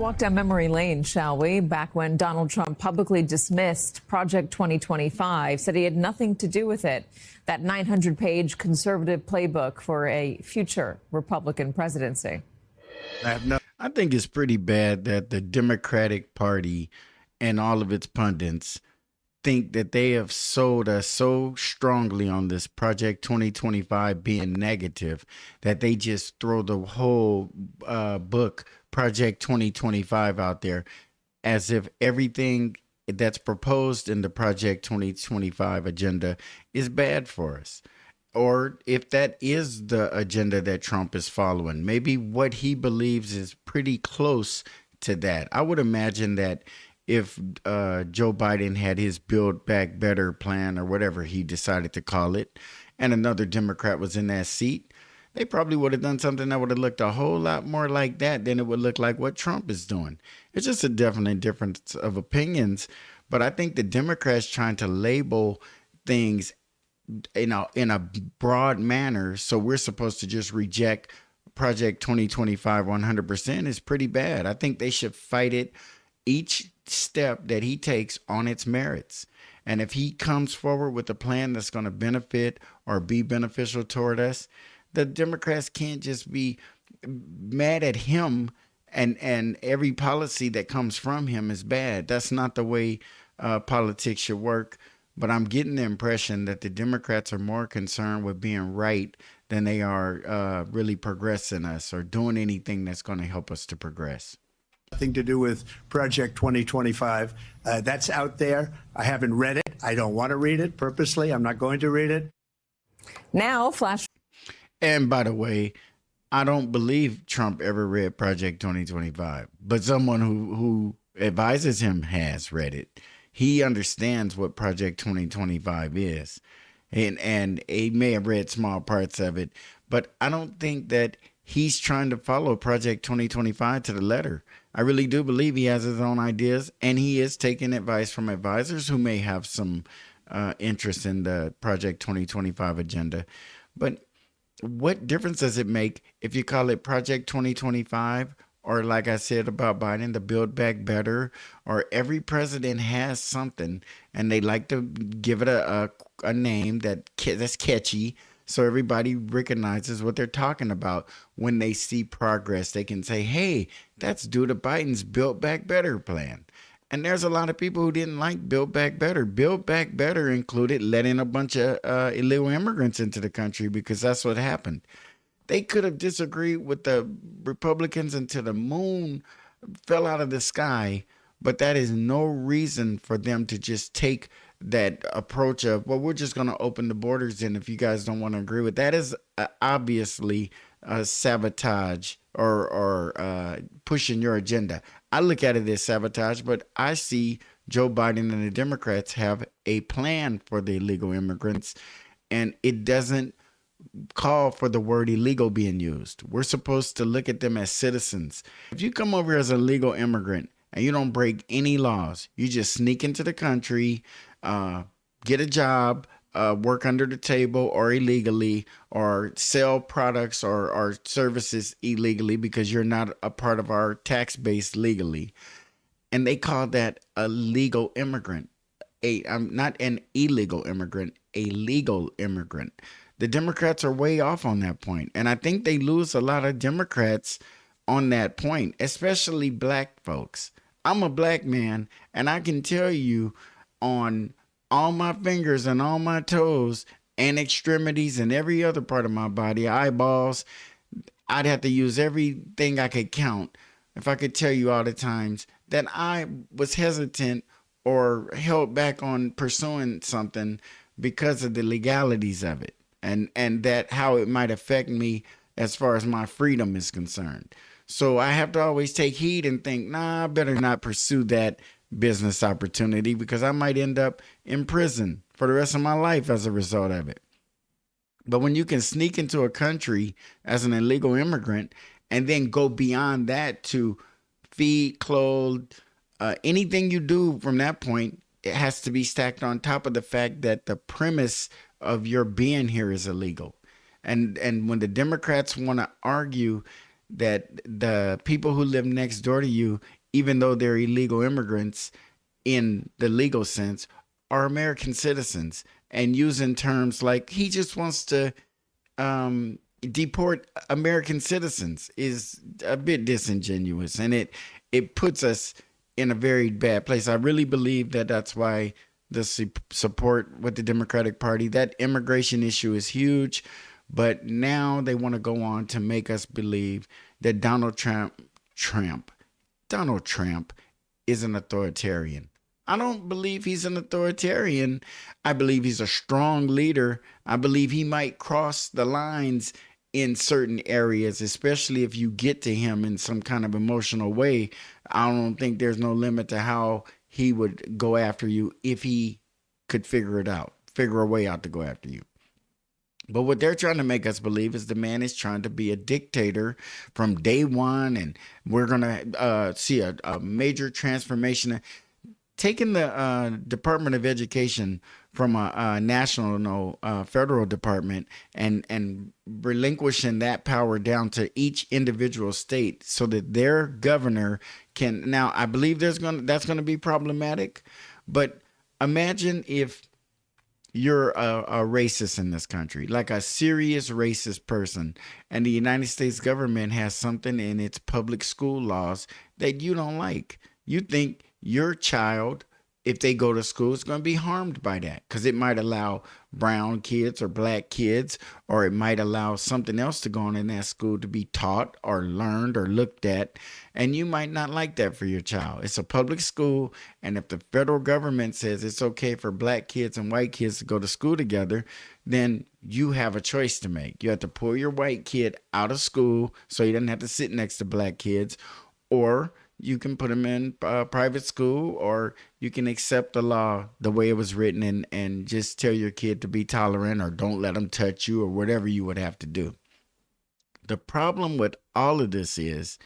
walk down memory lane, shall we? Back when Donald Trump publicly dismissed Project 2025, said he had nothing to do with it. That 900-page conservative playbook for a future Republican presidency. I think it's pretty bad that the Democratic Party and all of its pundits think that they have sold us so strongly on this Project 2025 being negative that they just throw the whole book Project 2025 out there as if everything that's proposed in the Project 2025 agenda is bad for us. Or if that is the agenda that Trump is following, maybe what he believes is pretty close to that. I would imagine that if Joe Biden had his Build Back Better plan or whatever he decided to call it, and another Democrat was in that seat, they probably would have done something that would have looked a whole lot more like that than it would look like what Trump is doing. It's just a definite difference of opinions. But I think the Democrats trying to label things in a broad manner, so we're supposed to just reject Project 2025 100% is pretty bad. I think they should fight it each step that he takes on its merits. And if he comes forward with a plan that's going to benefit or be beneficial toward us, the Democrats can't just be mad at him and every policy that comes from him is bad. That's not the way politics should work. But I'm getting the impression that the Democrats are more concerned with being right than they are really progressing us or doing anything that's going to help us to progress. Nothing to do with Project 2025. That's out there. I haven't read it. I don't want to read it purposely. I'm not going to read it. Now, flash. And by the way, I don't believe Trump ever read Project 2025, but someone who advises him has read it. He understands what Project 2025 is, and he may have read small parts of it, but I don't think that he's trying to follow Project 2025 to the letter. I really do believe he has his own ideas, and he is taking advice from advisors who may have some interest in the Project 2025 agenda. But what difference does it make if you call it Project 2025 or, like I said about Biden, the Build Back Better, or every president has something and they like to give it a name that's catchy so everybody recognizes what they're talking about. When they see progress, they can say, hey, that's due to Biden's Build Back Better plan. And there's a lot of people who didn't like Build Back Better. Build Back Better included letting a bunch of illegal immigrants into the country because that's what happened. They could have disagreed with the Republicans until the moon fell out of the sky, but that is no reason for them to just take that approach of, well, we're just going to open the borders in if you guys don't want to agree with that. Is obviously sabotage or pushing your agenda. I look at it as sabotage, but I see Joe Biden and the Democrats have a plan for the illegal immigrants, and it doesn't call for the word illegal being used. We're supposed to look at them as citizens. If you come over as a legal immigrant and you don't break any laws, you just sneak into the country, get a job, work under the table or illegally, or sell products or services illegally because you're not a part of our tax base legally. And they call that a legal immigrant. I'm not an illegal immigrant, a legal immigrant. The Democrats are way off on that point. And I think they lose a lot of Democrats on that point, especially black folks. I'm a black man, and I can tell you on all my fingers and all my toes and extremities and every other part of my body, eyeballs, I'd have to use everything I could count if I could tell you all the times that I was hesitant or held back on pursuing something because of the legalities of it. And that how it might affect me as far as my freedom is concerned. So I have to always take heed and think, nah, I better not pursue that business opportunity because I might end up in prison for the rest of my life as a result of it. But when you can sneak into a country as an illegal immigrant and then go beyond that to feed, clothe, anything you do from that point, it has to be stacked on top of the fact that the premise of your being here is illegal. And when the Democrats want to argue that the people who live next door to you even though they're illegal immigrants in the legal sense, are American citizens, and using terms like he just wants to deport American citizens is a bit disingenuous, and it puts us in a very bad place. I really believe that that's why the support with the Democratic Party, that immigration issue is huge, but now they want to go on to make us believe that Donald Trump is an authoritarian. I don't believe he's an authoritarian. I believe he's a strong leader. I believe he might cross the lines in certain areas, especially if you get to him in some kind of emotional way. I don't think there's no limit to how he would go after you if he could figure a way out to go after you. But what they're trying to make us believe is the man is trying to be a dictator from day one, and we're going to see a major transformation. Taking the Department of Education from a national, federal department, and relinquishing that power down to each individual state so that their governor can. Now, I believe that's going to be problematic, but imagine if you're a racist in this country, like a serious racist person, and the United States government has something in its public school laws that you don't like. You think your child, if they go to school, is going to be harmed by that because it might allow brown kids or black kids, or it might allow something else to go on in that school to be taught or learned or looked at. And you might not like that for your child. It's a public school. And if the federal government says it's okay for black kids and white kids to go to school together, then you have a choice to make. You have to pull your white kid out of school so he doesn't have to sit next to black kids, or you can put them in private school, or you can accept the law the way it was written and just tell your kid to be tolerant, or don't let them touch you, or whatever you would have to do. The problem with all of this is,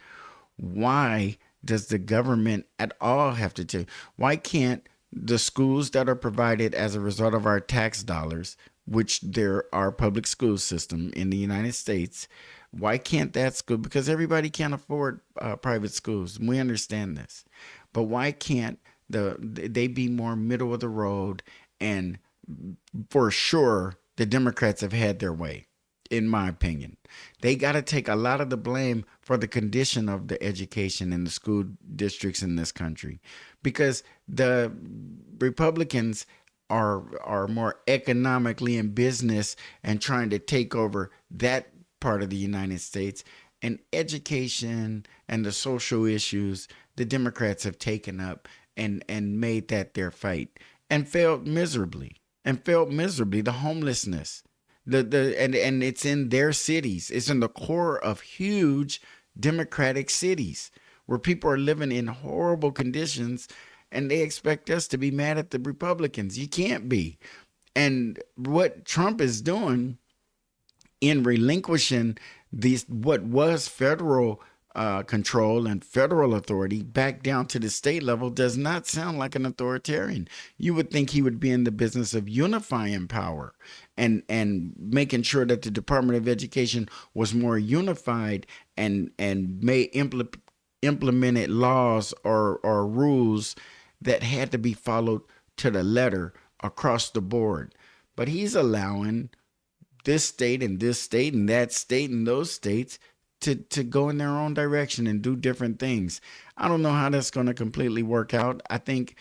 why does the government at all have to tell? Why can't the schools that are provided as a result of our tax dollars, which there are public school system in the United States, why can't that school? Because everybody can't afford private schools. We understand this. But why can't they be more middle of the road? And for sure, the Democrats have had their way, in my opinion. They got to take a lot of the blame for the condition of the education in the school districts in this country, because the Republicans are more economically in business and trying to take over that part of the United States, and education and the social issues the Democrats have taken up and made that their fight, and failed miserably. The homelessness, and it's in their cities. It's in the core of huge Democratic cities where people are living in horrible conditions, and they expect us to be mad at the Republicans. You can't be. And what Trump is doing in relinquishing what was federal control and federal authority back down to the state level does not sound like an authoritarian. You would think he would be in the business of unifying power and making sure that the Department of Education was more unified and implemented laws or rules that had to be followed to the letter across the board. But he's allowing this state and that state and those states to go in their own direction and do different things. I don't know how that's going to completely work out. I think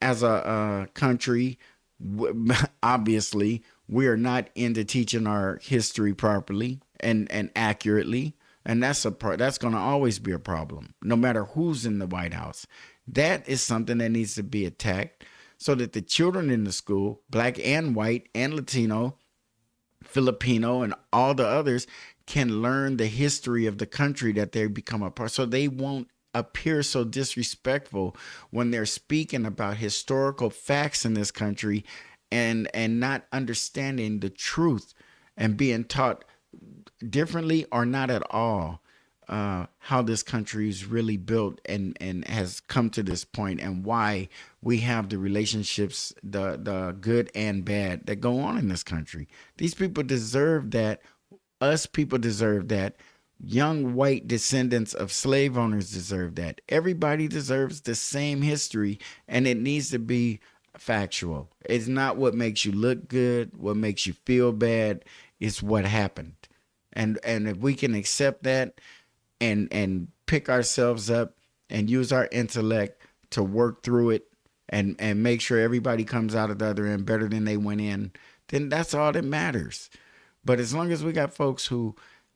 as a country, obviously, we are not into teaching our history properly and accurately. And that's going to always be a problem, no matter who's in the White House. That is something that needs to be attacked so that the children in the school, black and white and Latino, Filipino, and all the others, can learn the history of the country that they become a part, so they won't appear so disrespectful when they're speaking about historical facts in this country and not understanding the truth and being taught differently or not at all how this country is really built and has come to this point, and why we have the relationships, the good and bad, that go on in this country. These people deserve that. Us people deserve that. Young white descendants of slave owners deserve that. Everybody deserves the same history, and it needs to be factual. It's not what makes you look good, what makes you feel bad. It's what happened. And if we can accept that and pick ourselves up and use our intellect to work through it and make sure everybody comes out of the other end better than they went in, then that's all that matters. But as long as we got folks who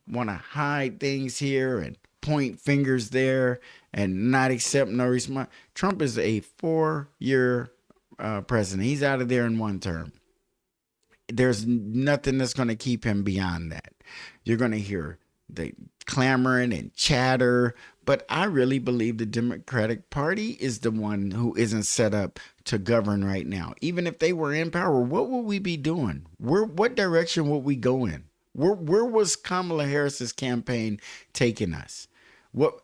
want to hide things here and point fingers there and not accept no response, Trump is a 4-year president. He's out of there in 1 term. There's nothing that's going to keep him beyond that. You're going to hear the clamoring and chatter, but I really believe the Democratic Party is the one who isn't set up to govern right now. Even if they were in power, what would we be doing? What direction would we go in? Where was Kamala Harris's campaign taking us?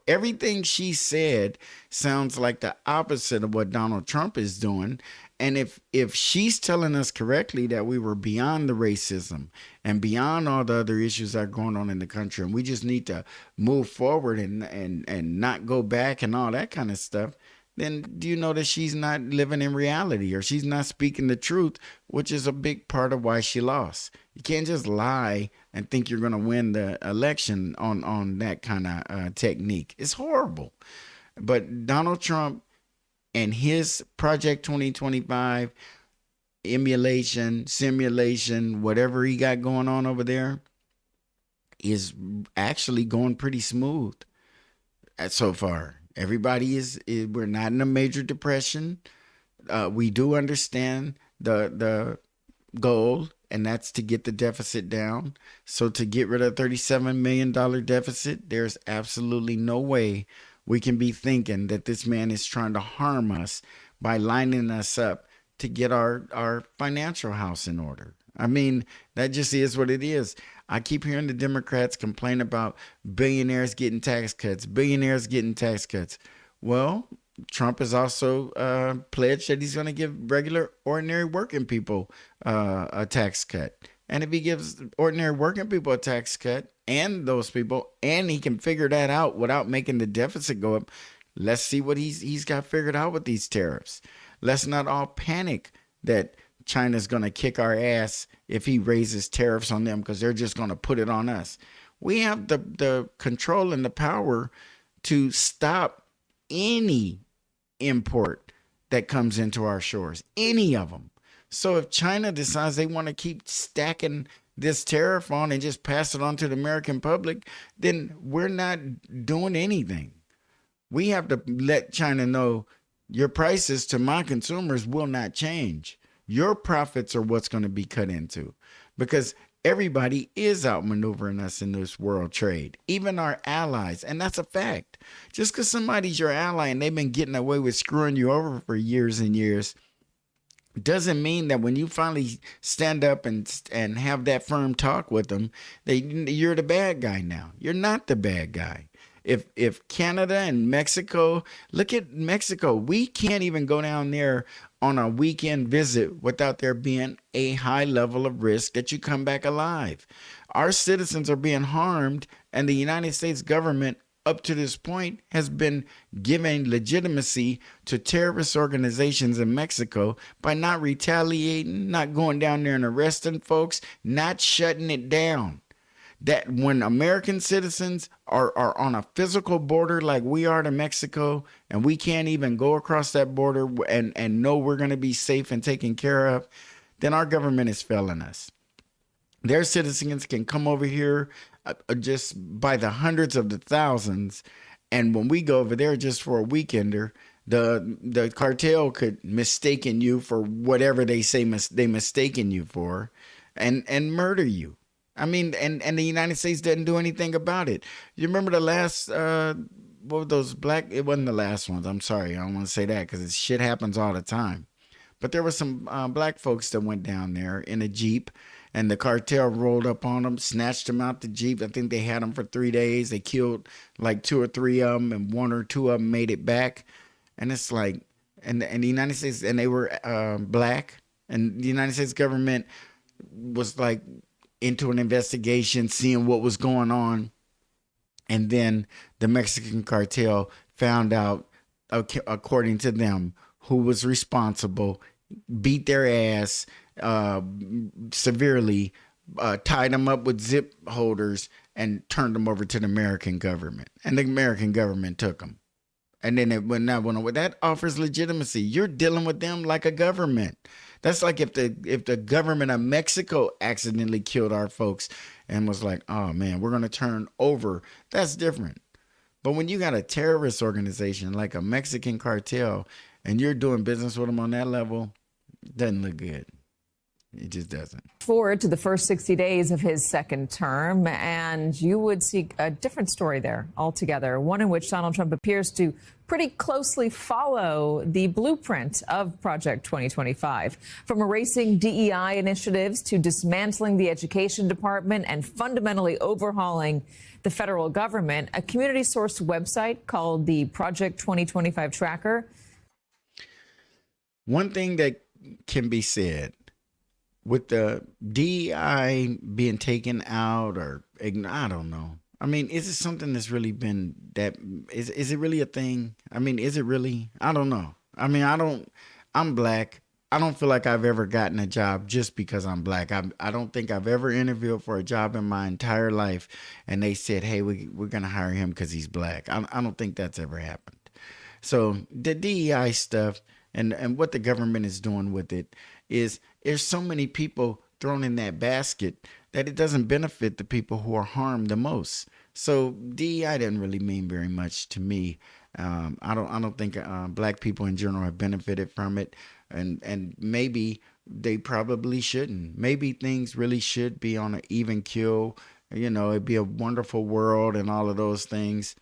Everything she said sounds like the opposite of what Donald Trump is doing. And if she's telling us correctly that we were beyond the racism and beyond all the other issues that are going on in the country, and we just need to move forward and not go back and all that kind of stuff, then do you know that she's not living in reality, or she's not speaking the truth, which is a big part of why she lost. You can't just lie and think you're going to win the election on that kind of technique. It's horrible. But Donald Trump and his Project 2025 simulation, whatever he got going on over there, is actually going pretty smooth so far. Everybody we're not in a major depression. We do understand the goal, and that's to get the deficit down. So to get rid of $37 million deficit, there's absolutely no way we can be thinking that this man is trying to harm us by lining us up to get our financial house in order. I mean, that just is what it is. I keep hearing the Democrats complain about billionaires getting tax cuts. Well, Trump has also pledged that he's going to give regular, ordinary working people a tax cut. And if he gives ordinary working people a tax cut, and those people, and he can figure that out without making the deficit go up, let's see what he's got figured out with these tariffs. Let's not all panic that China's going to kick our ass if he raises tariffs on them, because they're just going to put it on us. We have the control and the power to stop any import that comes into our shores, any of them. So if China decides they want to keep stacking this tariff on and just pass it on to the American public, then we're not doing anything. We have to let China know your prices to my consumers will not change. Your profits are what's going to be cut into, because everybody is outmaneuvering us in this world trade, even our allies. And that's a fact. Just because somebody's your ally and they've been getting away with screwing you over for years and years doesn't mean that when you finally stand up and have that firm talk with them, you're the bad guy now. You're not the bad guy. If Canada and Mexico, look at Mexico, we can't even go down there on a weekend visit without there being a high level of risk that you come back alive. Our citizens are being harmed, and the United States government up to this point has been giving legitimacy to terrorist organizations in Mexico by not retaliating, not going down there and arresting folks, not shutting it down. That when American citizens are on a physical border like we are to Mexico, and we can't even go across that border and know we're going to be safe and taken care of, then our government is failing us. Their citizens can come over here just by the hundreds of the thousands, and when we go over there just for a weekender, the cartel could mistaken you for whatever they say they mistaken you for, and murder you. I mean, and the United States didn't do anything about it. You remember the last, what were those it wasn't the last ones. I'm sorry. I don't want to say that because shit happens all the time. But there were some black folks that went down there in a Jeep, and the cartel rolled up on them, snatched them out the Jeep. I think they had them for 3 days. They killed like 2 or 3 of them, and 1 or 2 of them made it back. And it's like, and the United States, and they were black, and the United States government was like into an investigation, seeing what was going on. And then the Mexican cartel found out, according to them, who was responsible, beat their ass severely, tied them up with zip holders, and turned them over to the American government. And the American government took them. And then it went away. That offers legitimacy. You're dealing with them like a government. That's like if the government of Mexico accidentally killed our folks and was like, oh man, we're gonna turn over. That's different. But when you got a terrorist organization like a Mexican cartel and you're doing business with them on that level, it doesn't look good. It just doesn't. Forward to the first 60 days of his second term, and you would see a different story there altogether, one in which Donald Trump appears to pretty closely follow the blueprint of Project 2025. From erasing DEI initiatives to dismantling the education department and fundamentally overhauling the federal government, a community-sourced website called the Project 2025 Tracker. One thing that can be said, with the DEI being taken out, or I don't know. I mean, is it something that's really been that? Is it really a thing? I mean, is it really? I don't know. I mean, I'm black. I don't feel like I've ever gotten a job just because I'm black. I don't think I've ever interviewed for a job in my entire life and they said, hey, we're going to hire him because he's black. I don't think that's ever happened. So the DEI stuff and what the government is doing with it is there's so many people thrown in that basket that it doesn't benefit the people who are harmed the most. So DEI doesn't really mean very much to me. I don't think black people in general have benefited from it, and maybe they probably shouldn't. Maybe things really should be on an even keel. You know, it'd be a wonderful world and all of those things.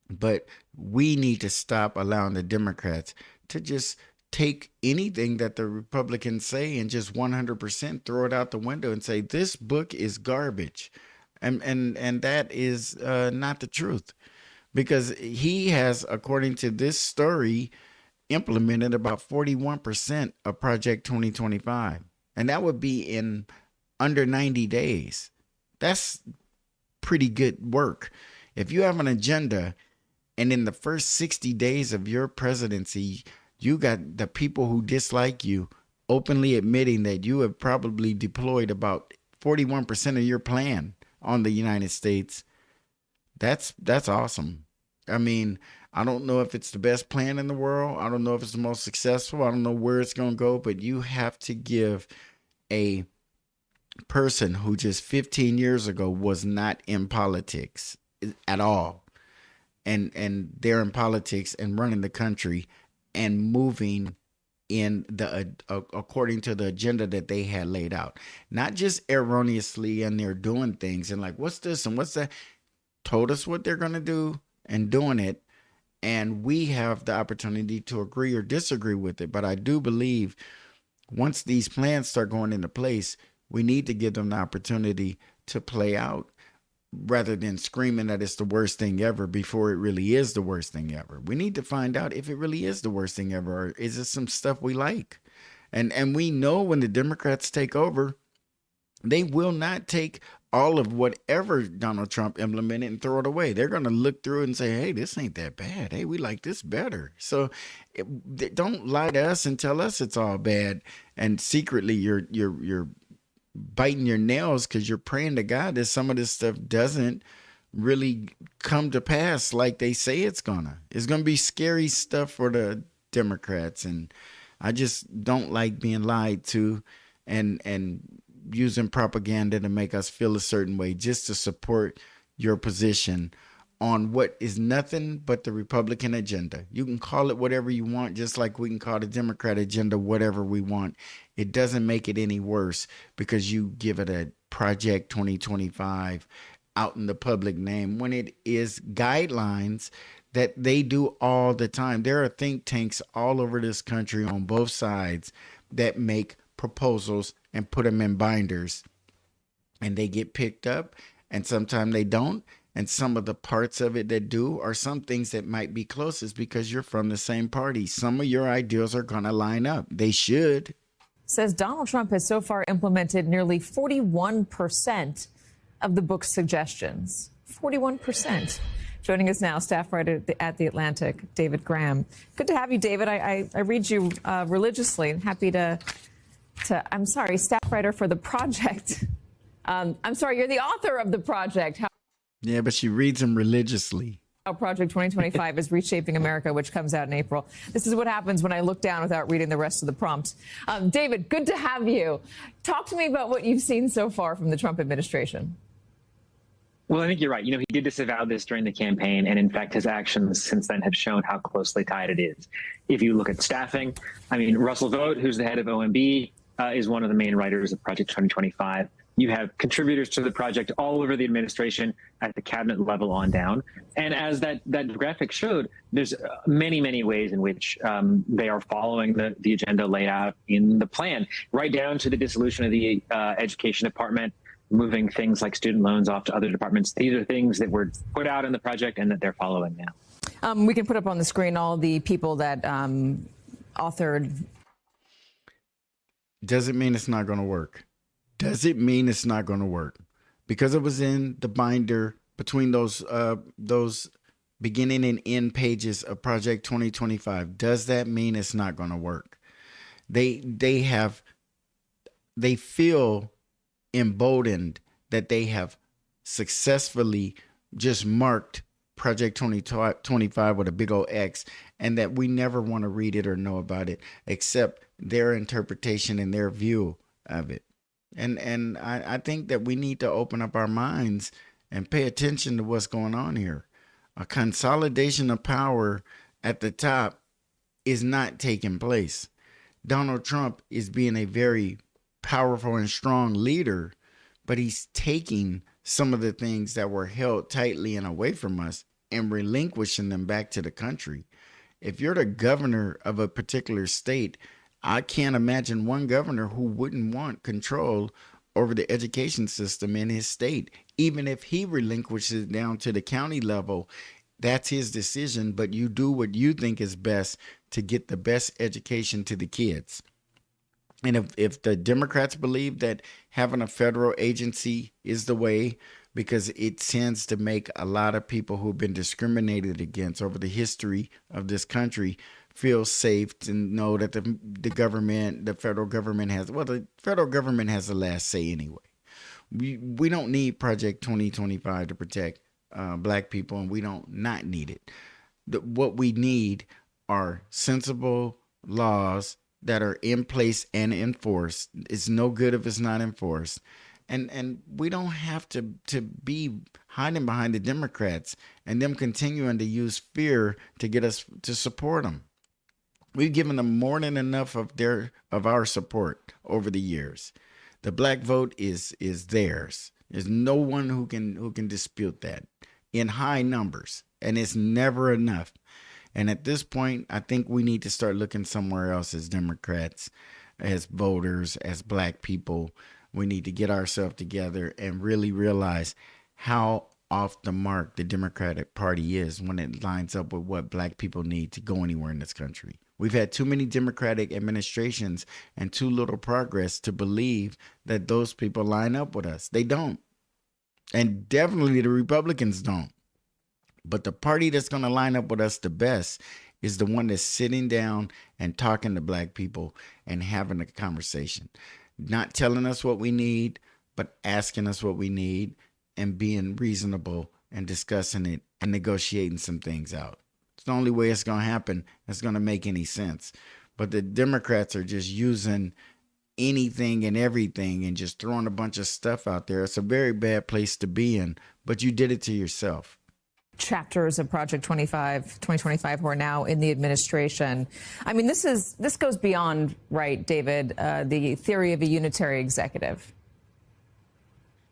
But we need to stop allowing the Democrats to just take anything that the Republicans say and just 100% throw it out the window and say this book is garbage, and that is not the truth, because he has, according to this story, implemented about 41% of Project 2025, and that would be in under 90 days. That's pretty good work. If you have an agenda and in the first 60 days of your presidency you got the people who dislike you openly admitting that you have probably deployed about 41% of your plan on the United States, that's awesome. I mean, I don't know if it's the best plan in the world. I don't know if it's the most successful. I don't know where it's going to go, but you have to give a person who just 15 years ago was not in politics at all, and they're in politics and running the country and moving in the according to the agenda that they had laid out, not just erroneously, and they're doing things and like, what's this and what's that, told us what they're going to do and doing it, and we have the opportunity to agree or disagree with it. But I do believe once these plans start going into place, we need to give them the opportunity to play out, rather than screaming that it's the worst thing ever before it really is the worst thing ever. We need to find out if it really is the worst thing ever, or is it some stuff we like? And we know when the Democrats take over, they will not take all of whatever Donald Trump implemented and throw it away. They're going to look through it and say, hey, this ain't that bad. Hey, we like this better. So don't lie to us and tell us it's all bad. And secretly you're biting your nails because you're praying to God that some of this stuff doesn't really come to pass like they say it's gonna. It's gonna be scary stuff for the Democrats, and I just don't like being lied to and using propaganda to make us feel a certain way just to support your position on what is nothing but the Republican agenda. You can call it whatever you want, just like we can call the Democrat agenda whatever we want. It doesn't make it any worse because you give it a Project 2025 out in the public name when it is guidelines that they do all the time. There are think tanks all over this country on both sides that make proposals and put them in binders, and they get picked up, and sometimes they don't. And some of the parts of it that do are some things that might be closest because you're from the same party. Some of your ideals are going to line up. They should. Says Donald Trump has so far implemented nearly 41% of the book's suggestions. 41%. Joining us now, staff writer at The Atlantic, David Graham. Good to have you, David. I read you religiously and happy to, I'm sorry, staff writer for The Project. I'm sorry, you're the author of The Project. Yeah, but she reads them religiously. How Project 2025 is reshaping America, which comes out in April. This is what happens when I look down without reading the rest of the prompts. David, good to have you. Talk to me about what you've seen so far from the Trump administration. Well, I think you're right. You know, he did disavow this during the campaign, and in fact, his actions since then have shown how closely tied it is. If you look at staffing, I mean, Russell Vought, who's the head of OMB, is one of the main writers of Project 2025. You have contributors to the project all over the administration at the cabinet level on down. And as that graphic showed, there's many, many ways in which they are following the agenda laid out in the plan, right down to the dissolution of the education department, moving things like student loans off to other departments. These are things that were put out in the project and that they're following now. We can put up on the screen all the people that authored. Does it mean it's not going to work? Does it mean it's not going to work? Because it was in the binder between those beginning and end pages of Project 2025. Does that mean it's not going to work? They feel emboldened that they have successfully just marked Project 2025 with a big old X, and that we never want to read it or know about it except their interpretation and their view of it. And I think that we need to open up our minds and pay attention to what's going on here. A consolidation of power at the top is not taking place. Donald Trump is being a very powerful and strong leader, but he's taking some of the things that were held tightly and away from us and relinquishing them back to the country. If you're the governor of a particular state, I can't imagine one governor who wouldn't want control over the education system in his state. Even if he relinquishes it down to the county level, that's his decision, but you do what you think is best to get the best education to the kids. And if the Democrats believe that having a federal agency is the way, because it tends to make a lot of people who've been discriminated against over the history of this country feel safe to know that the federal government has the last say anyway. We don't need Project 2025 to protect black people, and we don't not need it. What we need are sensible laws that are in place and enforced. It's no good if it's not enforced. And we don't have to be hiding behind the Democrats and them continuing to use fear to get us to support them. We've given them more than enough of our support over the years. The black vote is theirs. There's no one who can dispute that in high numbers, and it's never enough. And at this point, I think we need to start looking somewhere else as Democrats, as voters, as black people. We need to get ourselves together and really realize how off the mark the Democratic Party is when it lines up with what black people need to go anywhere in this country. We've had too many Democratic administrations and too little progress to believe that those people line up with us. They don't. And definitely the Republicans don't. But the party that's going to line up with us the best is the one that's sitting down and talking to black people and having a conversation. Not telling us what we need, but asking us what we need and being reasonable and discussing it and negotiating some things out. It's the only way it's going to happen. It's going to make any sense. But the Democrats are just using anything and everything and just throwing a bunch of stuff out there. It's a very bad place to be in, but you did it to yourself. Chapters of Project 2025 who are now in the administration. I mean, this goes beyond, right, David, the theory of a unitary executive.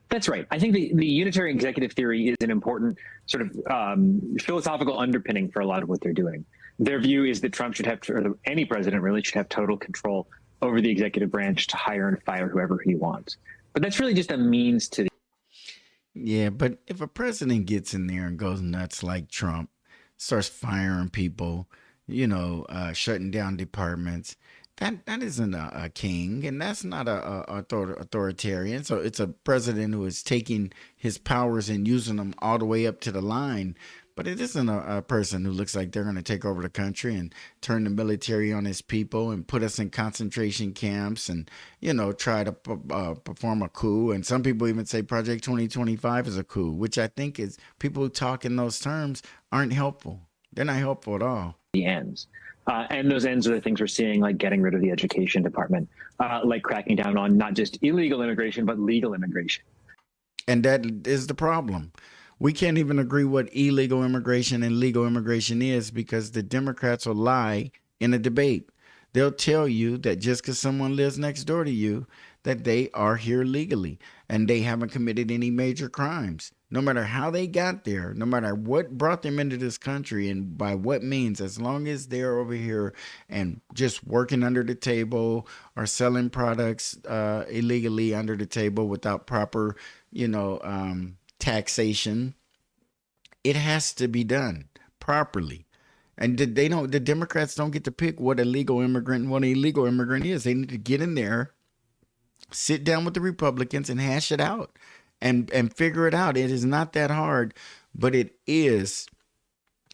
That's right. I think the unitary executive theory is an important sort of philosophical underpinning for a lot of what they're doing. Their view is that Trump should have, or any president really should have total control over the executive branch to hire and fire whoever he wants. But that's really just a means to the. Yeah, but if a president gets in there and goes nuts like Trump, starts firing people, shutting down departments, that isn't a king, and that's not authoritarian. So it's a president who is taking his powers and using them all the way up to the line. But it isn't a person who looks like they're going to take over the country and turn the military on his people and put us in concentration camps and, try to perform a coup. And some people even say Project 2025 is a coup, which I think is people who talk in those terms aren't helpful. They're not helpful at all. The ends. And those ends are the things we're seeing, like getting rid of the education department, like cracking down on not just illegal immigration, but legal immigration. And that is the problem. We can't even agree what illegal immigration and legal immigration is because the Democrats will lie in a debate. They'll tell you that just because someone lives next door to you, that they are here legally and they haven't committed any major crimes. No matter how they got there, no matter what brought them into this country and by what means, as long as they're over here and just working under the table or selling products illegally under the table without proper, taxation, it has to be done properly. And the Democrats don't get to pick what a legal immigrant and what an illegal immigrant is. They need to get in there, sit down with the Republicans and hash it out and figure it out. It is not that hard, but it is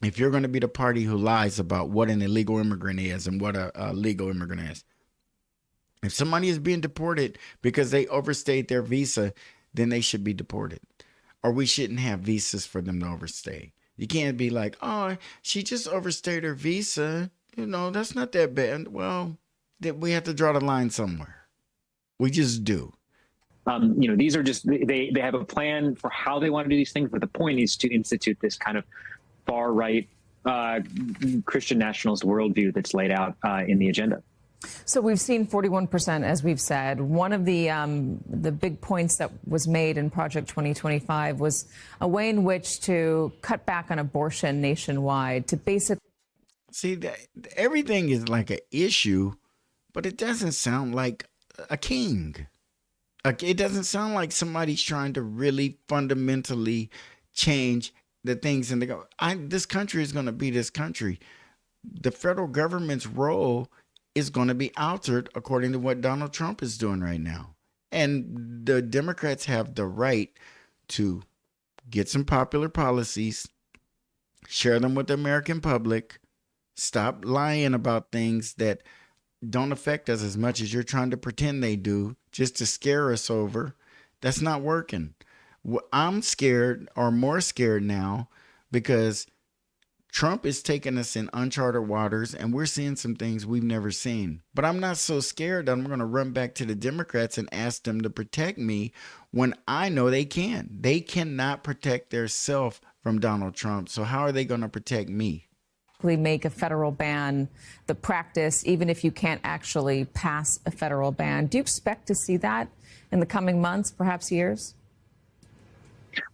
if you're going to be the party who lies about what an illegal immigrant is and what a legal immigrant is. If somebody is being deported because they overstayed their visa, then they should be deported. Or we shouldn't have visas for them to overstay. You can't be like, oh, she just overstayed her visa. That's not that bad. Well, we have to draw the line somewhere. We just do. These are just, they have a plan for how they want to do these things, but the point is to institute this kind of far right Christian nationalist worldview that's laid out in the agenda. So we've seen 41%, as we've said. One of the big points that was made in Project 2025 was a way in which to cut back on abortion nationwide, to basically... See, everything is like an issue, but it doesn't sound like a king. It doesn't sound like somebody's trying to really fundamentally change the things in the... This country is going to be this country. The federal government's role is going to be altered according to what Donald Trump is doing right now. And the Democrats have the right to get some popular policies, share them with the American public, stop lying about things that don't affect us as much as you're trying to pretend they do just to scare us over. That's not working. I'm scared or more scared now because Trump is taking us in uncharted waters and we're seeing some things we've never seen. But I'm not so scared that I'm going to run back to the Democrats and ask them to protect me when I know they can. They cannot protect themselves from Donald Trump. So how are they going to protect me? Make a federal ban the practice, even if you can't actually pass a federal ban. Do you expect to see that in the coming months, perhaps years?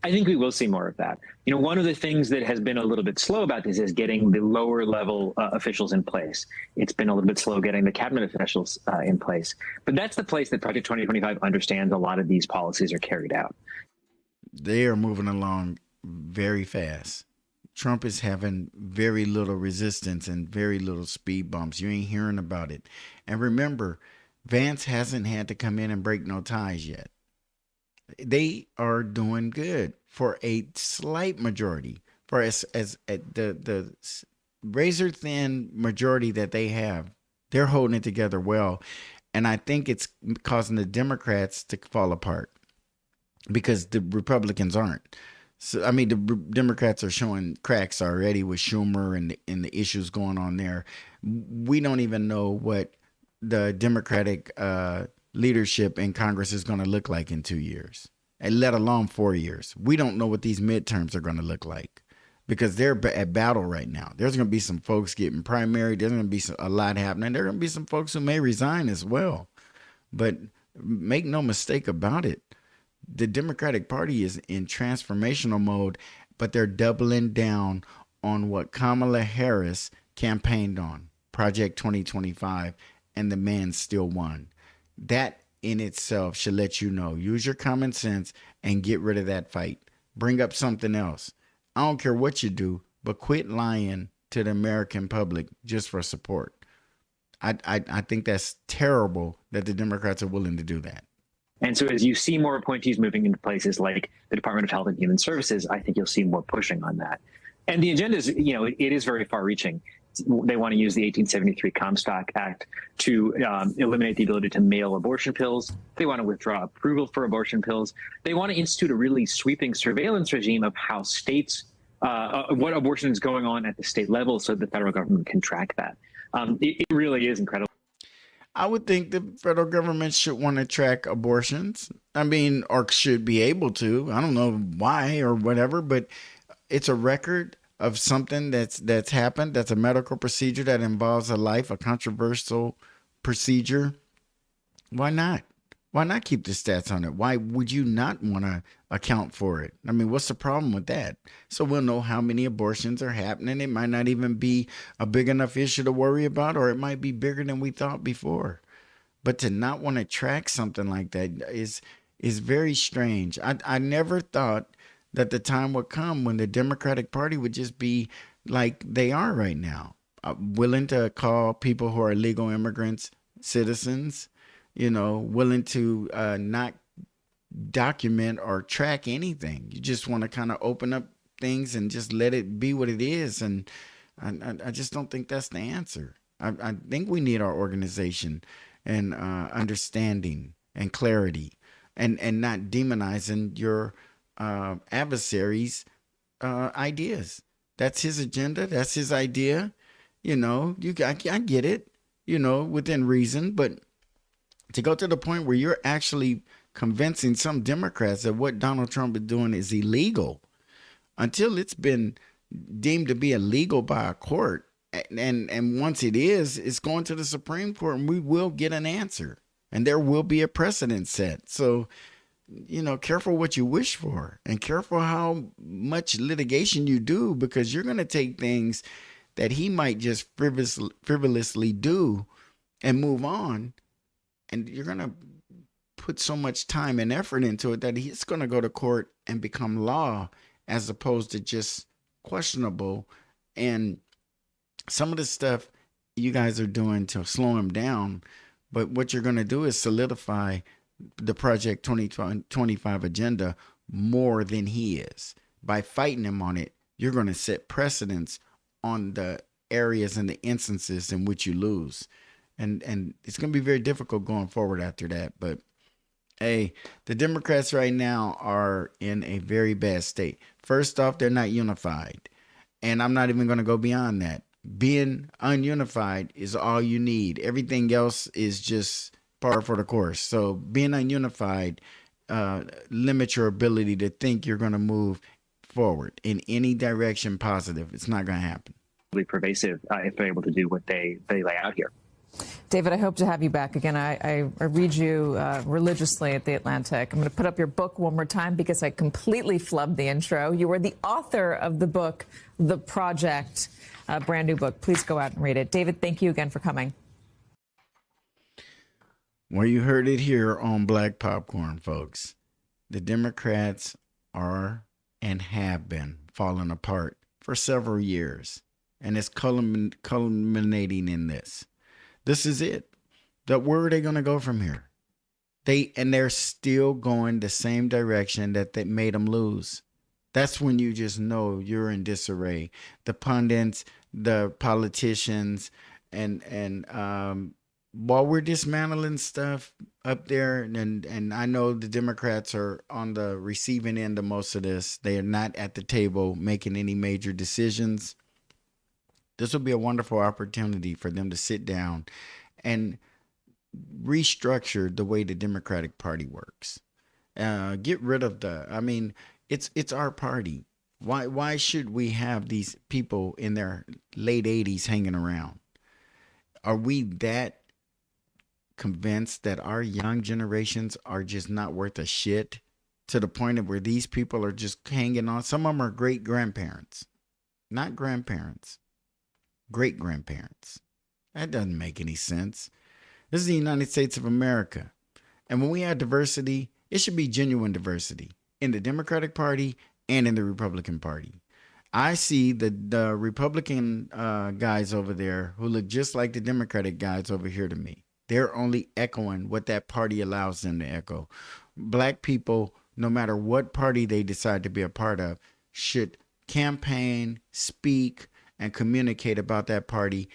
I think we will see more of that. One of the things that has been a little bit slow about this is getting the lower level officials in place. It's been a little bit slow getting the cabinet officials in place. But that's the place that Project 2025 understands a lot of these policies are carried out. They are moving along very fast. Trump is having very little resistance and very little speed bumps. You ain't hearing about it. And remember, Vance hasn't had to come in and break no ties yet. They are doing good for a slight majority, for as the razor thin majority that they have. They're holding it together well. And I think it's causing the Democrats to fall apart because the Republicans aren't. So, I mean, the Democrats are showing cracks already with Schumer and the issues going on there. We don't even know what the Democratic leadership in Congress is going to look like in 2 years, and let alone 4 years. We don't know what these midterms are going to look like because they're at battle right now. There's going to be some folks getting primary. There's going to be a lot happening. There are going to be some folks who may resign as well. But make no mistake about it. The Democratic Party is in transformational mode, but they're doubling down on what Kamala Harris campaigned on, Project 2025, and the man still won. That in itself should let you know, use your common sense and get rid of that fight. Bring up something else. I don't care what you do, but quit lying to the American public just for support. I think that's terrible that the Democrats are willing to do that. And so as you see more appointees moving into places like the Department of Health and Human Services, I think you'll see more pushing on that. And the agenda is, it is very far reaching. They want to use the 1873 Comstock Act to eliminate the ability to mail abortion pills. They want to withdraw approval for abortion pills. They want to institute a really sweeping surveillance regime of how states, what abortion is going on at the state level so the federal government can track that. It really is incredible. I would think the federal government should want to track abortions. I mean, or should be able to. I don't know why or whatever, but it's a record of something that's happened. That's a medical procedure that involves a life, a controversial procedure. Why not? Why not keep the stats on it? Why would you not want to account for it? I mean, what's the problem with that? So we'll know how many abortions are happening. It might not even be a big enough issue to worry about, or it might be bigger than we thought before. But to not want to track something like that is very strange. I never thought that the time would come when the Democratic Party would just be like they are right now, willing to call people who are illegal immigrants citizens, willing to not document or track anything. You just want to kind of open up things and just let it be what it is. And I just don't think that's the answer. I think we need our organization and understanding and clarity and not demonizing your adversaries' ideas. That's his agenda. That's his idea. I get it, within reason, but to go to the point where you're actually convincing some Democrats that what Donald Trump is doing is illegal until it's been deemed to be illegal by a court. And once it is, it's going to the Supreme Court and we will get an answer and there will be a precedent set. So, careful what you wish for and careful how much litigation you do, because you're going to take things that he might just frivolously do and move on. And you're going to put so much time and effort into it that it's going to go to court and become law as opposed to just questionable. And some of the stuff you guys are doing to slow him down, but what you're going to do is solidify the Project 2025 agenda more than he is. By fighting him on it, you're going to set precedents on the areas and the instances in which you lose. And it's going to be very difficult going forward after that. But hey, the Democrats right now are in a very bad state. First off, they're not unified. And I'm not even going to go beyond that. Being ununified is all you need. Everything else is just par for the course. So being ununified limits your ability to think you're going to move forward in any direction positive. It's not going to happen. Pervasive if they're able to do what they lay out here. David, I hope to have you back again. I read you religiously at The Atlantic. I'm going to put up your book one more time because I completely flubbed the intro. You are the author of the book, The Project, a brand new book. Please go out and read it. David, thank you again for coming. Well, you heard it here on Black Popcorn, folks. The Democrats are and have been falling apart for several years, and it's culminating in this. This is it. Where are they going to go from here? They're still going the same direction that they made them lose. That's when you just know you're in disarray. The pundits, the politicians, and while we're dismantling stuff up there, and I know the Democrats are on the receiving end of most of this. They are not at the table making any major decisions. This will be a wonderful opportunity for them to sit down and restructure the way the Democratic Party works. Get rid of it's our party. Why should we have these people in their late 80s hanging around? Are we that convinced that our young generations are just not worth a shit to the point of where these people are just hanging on? Some of them are great grandparents, not grandparents. Great grandparents. That doesn't make any sense. This is the United States of America. And when we have diversity, it should be genuine diversity in the Democratic Party and in the Republican Party. I see the Republican guys over there who look just like the Democratic guys over here to me. They're only echoing what that party allows them to echo. Black people, no matter what party they decide to be a part of, should campaign, speak, and communicate about that party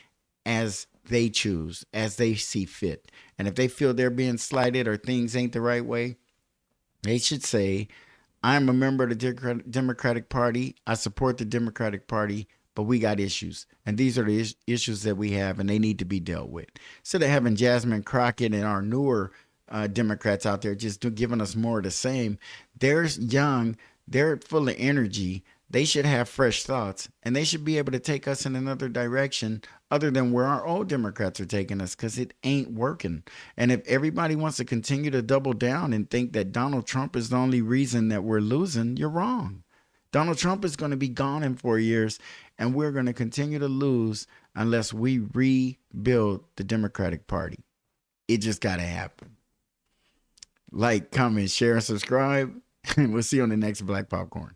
as they choose, as they see fit. And if they feel they're being slighted or things ain't the right way, they should say, I'm a member of the Democratic Party. I support the Democratic Party, but we got issues. And these are the issues that we have, and they need to be dealt with. Instead of having Jasmine Crockett and our newer Democrats out there just giving us more of the same, they're young, they're full of energy. They should have fresh thoughts, and they should be able to take us in another direction other than where our old Democrats are taking us, because it ain't working. And if everybody wants to continue to double down and think that Donald Trump is the only reason that we're losing, you're wrong. Donald Trump is going to be gone in 4 years, and we're going to continue to lose unless we rebuild the Democratic Party. It just got to happen. Like, comment, share, and subscribe. We'll see you on the next Black Popcorn.